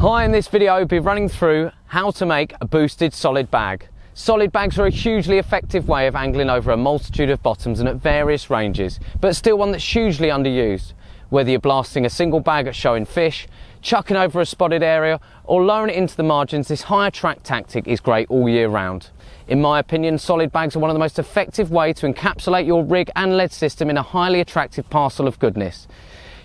Hi, in this video I'll be running through how to make a boosted solid bag. Solid bags are a hugely effective way of angling over a multitude of bottoms and at various ranges, but still one that's hugely underused. Whether you're blasting a single bag at showing fish, chucking over a spotted area or lowering it into the margins, this high attract tactic is great all year round. In my opinion, solid bags are one of the most effective ways to encapsulate your rig and lead system in a highly attractive parcel of goodness.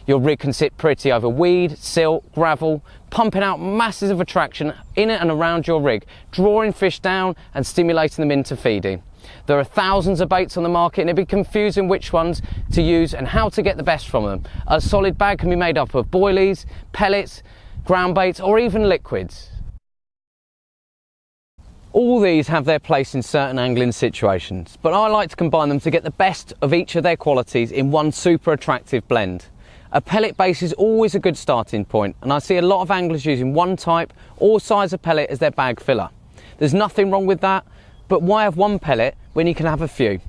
Your rig can sit pretty over weed, silt, gravel, pumping out masses of attraction in and around your rig, drawing fish down and stimulating them into feeding. There are thousands of baits on the market and it'd be confusing which ones to use and how to get the best from them. A solid bag can be made up of boilies, pellets, ground baits or even liquids. All these have their place in certain angling situations, but I like to combine them to get the best of each of their qualities in one super attractive blend. A pellet base is always a good starting point, and I see a lot of anglers using one type or size of pellet as their bag filler. There's nothing wrong with that, but why have one pellet when you can have a few?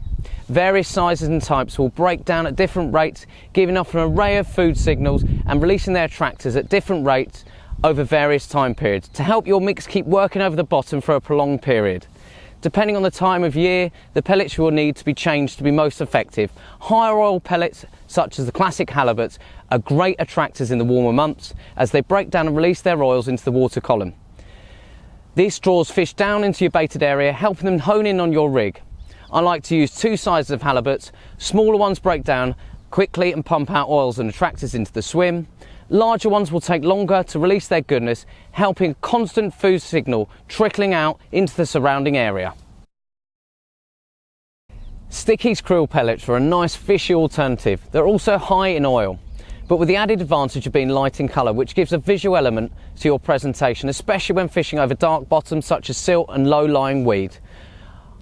Various sizes and types will break down at different rates, giving off an array of food signals and releasing their attractors at different rates over various time periods to help your mix keep working over the bottom for a prolonged period. Depending on the time of year, the pellets will need to be changed to be most effective. Higher oil pellets, such as the classic halibuts, are great attractors in the warmer months as they break down and release their oils into the water column. This draws fish down into your baited area, helping them hone in on your rig. I like to use two sizes of halibuts. Smaller ones break down quickly and pump out oils and attractors into the swim. Larger ones will take longer to release their goodness, helping a constant food signal trickling out into the surrounding area. Sticky's krill pellets are a nice fishy alternative. They're also high in oil, but with the added advantage of being light in colour, which gives a visual element to your presentation, especially when fishing over dark bottoms such as silt and low-lying weed.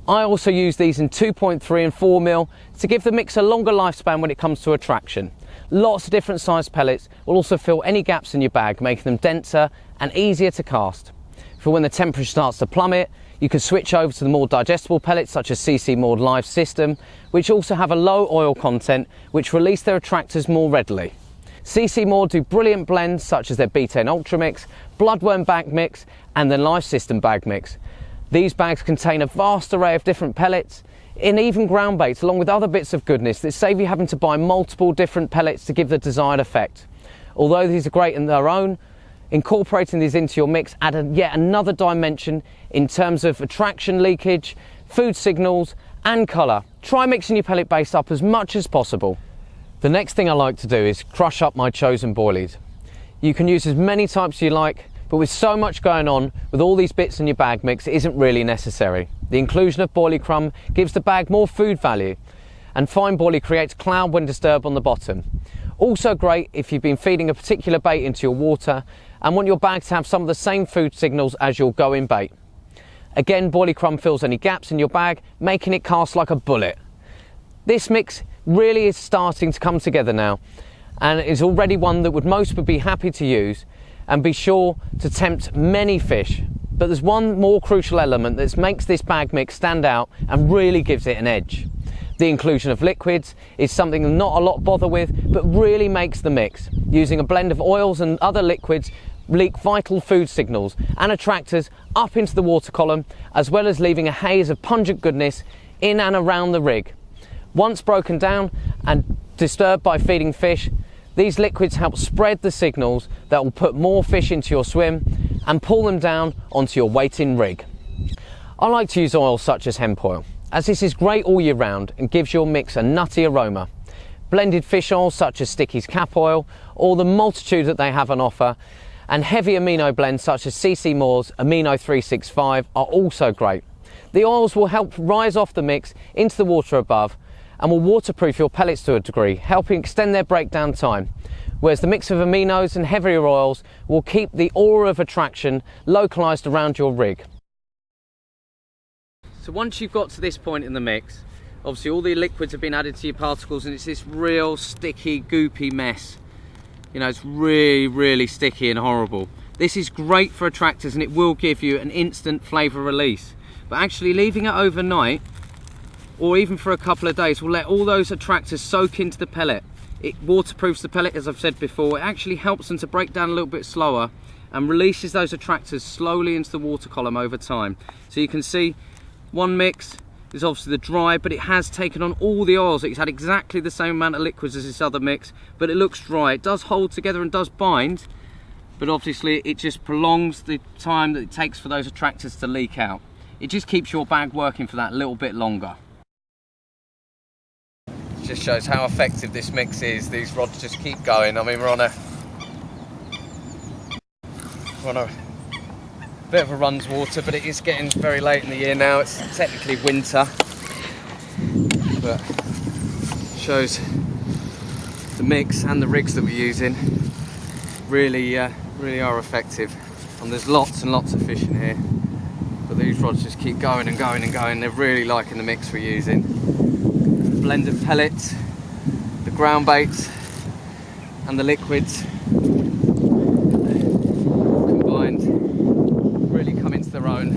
I also use these in 2.3 and 4mm to give the mix a longer lifespan when it comes to attraction. Lots of different sized pellets will also fill any gaps in your bag, making them denser and easier to cast. For when the temperature starts to plummet, you can switch over to the more digestible pellets such as CC Moored Live System, which also have a low oil content which release their attractors more readily. CC Moored do brilliant blends such as their B10 Ultra Mix, Bloodworm Bag Mix and the Live System Bag Mix. These bags contain a vast array of different pellets and even ground baits along with other bits of goodness that save you having to buy multiple different pellets to give the desired effect. Although these are great in their own, incorporating these into your mix add yet another dimension in terms of attraction leakage, food signals and colour. Try mixing your pellet base up as much as possible. The next thing I like to do is crush up my chosen boilies. You can use as many types as you like, but with so much going on with all these bits in your bag mix, it isn't really necessary. The inclusion of boilie crumb gives the bag more food value, and fine boilie creates cloud when disturbed on the bottom. Also great if you've been feeding a particular bait into your water and want your bag to have some of the same food signals as your going bait. Again, boilie crumb fills any gaps in your bag, making it cast like a bullet. This mix really is starting to come together now, and it is already one that most would be happy to use and be sure to tempt many fish. But there's one more crucial element that makes this bag mix stand out and really gives it an edge. The inclusion of liquids is something not a lot bother with, but really makes the mix. Using a blend of oils and other liquids leak vital food signals and attractors up into the water column, as well as leaving a haze of pungent goodness in and around the rig. Once broken down and disturbed by feeding fish, these liquids help spread the signals that will put more fish into your swim and pull them down onto your waiting rig. I like to use oils such as hemp oil, as this is great all year round and gives your mix a nutty aroma. Blended fish oils such as Sticky's Cap Oil, or the multitude that they have on offer, and heavy amino blends such as CC Moored's Amino 365 are also great. The oils will help rise off the mix into the water above and will waterproof your pellets to a degree, helping extend their breakdown time, whereas the mix of aminos and heavier oils will keep the aura of attraction localised around your rig. So once you've got to this point in the mix, obviously all the liquids have been added to your particles and it's this real sticky, goopy mess. You know, it's really sticky and horrible. This is great for attractors and it will give you an instant flavour release. But actually leaving it overnight, or even for a couple of days, will let all those attractors soak into the pellet. It waterproofs the pellet, as I've said before. It actually helps them to break down a little bit slower and releases those attractors slowly into the water column over time. So you can see one mix is obviously the dry, but it has taken on all the oils. It's had exactly the same amount of liquids as this other mix, but it looks dry. It does hold together and does bind, but obviously it just prolongs the time that it takes for those attractors to leak out. It just keeps your bag working for that little bit longer. It just shows how effective this mix is. These rods just keep going. I mean, we're on a bit of a runs water, but it is getting very late in the year now. It's technically winter, but shows the mix and the rigs that we're using really are effective. And there's lots and lots of fish in here, but these rods just keep going and going and going. They're really liking the mix we're using. The blend of pellets, the ground baits and the liquids really come into their own.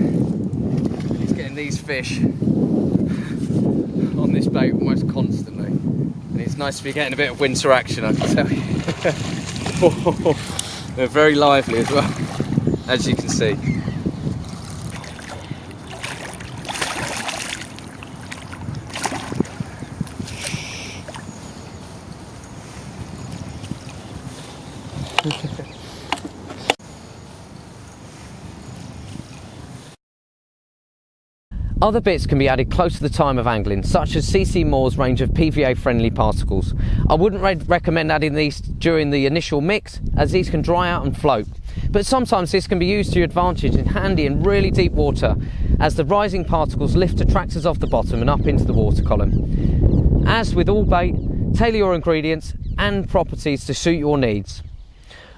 It's getting these fish on this bait almost constantly, and it's nice to be getting a bit of winter action, I can tell you. They're very lively as well, as you can see. Other bits can be added close to the time of angling, such as CC Moore's range of PVA friendly particles. I wouldn't recommend adding these during the initial mix, as these can dry out and float. But sometimes this can be used to your advantage and handy in really deep water, as the rising particles lift attractors off the bottom and up into the water column. As with all bait, tailor your ingredients and properties to suit your needs.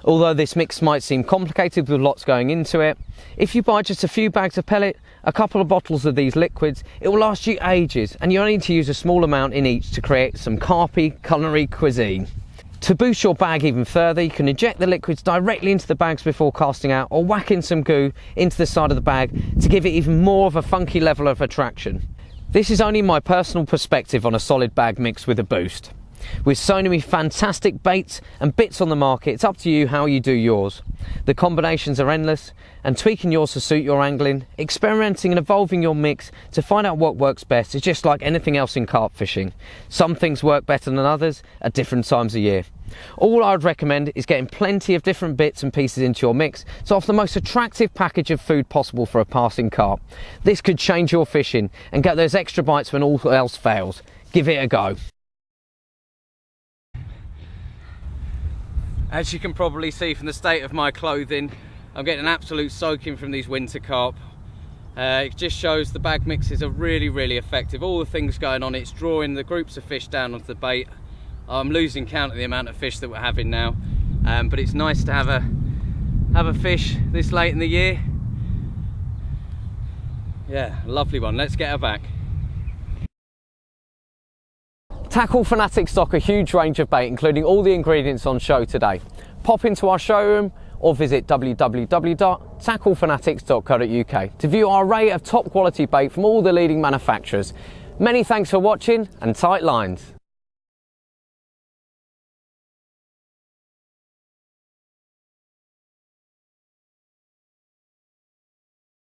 Although this mix might seem complicated with lots going into it, if you buy just a few bags of pellet, a couple of bottles of these liquids, it will last you ages, and you only need to use a small amount in each to create some carpy culinary cuisine. To boost your bag even further, you can inject the liquids directly into the bags before casting out, or whack in some goo into the side of the bag to give it even more of a funky level of attraction. This is only my personal perspective on a solid bag mix with a boost. With so many fantastic baits and bits on the market, it's up to you how you do yours. The combinations are endless, and tweaking yours to suit your angling, experimenting and evolving your mix to find out what works best is just like anything else in carp fishing. Some things work better than others at different times of year. All I would recommend is getting plenty of different bits and pieces into your mix to offer the most attractive package of food possible for a passing carp. This could change your fishing and get those extra bites when all else fails. Give it a go. As you can probably see from the state of my clothing, I'm getting an absolute soaking from these winter carp. It just shows the bag mixes are really effective. All the things going on, it's drawing the groups of fish down onto the bait. I'm losing count of the amount of fish that we're having now, but it's nice to have a fish this late in the year. Yeah, a lovely one. Let's get her back. Tackle Fanatics stock a huge range of bait, including all the ingredients on show today. Pop into our showroom or visit www.tacklefanatics.co.uk to view our array of top quality bait from all the leading manufacturers. Many thanks for watching, and tight lines.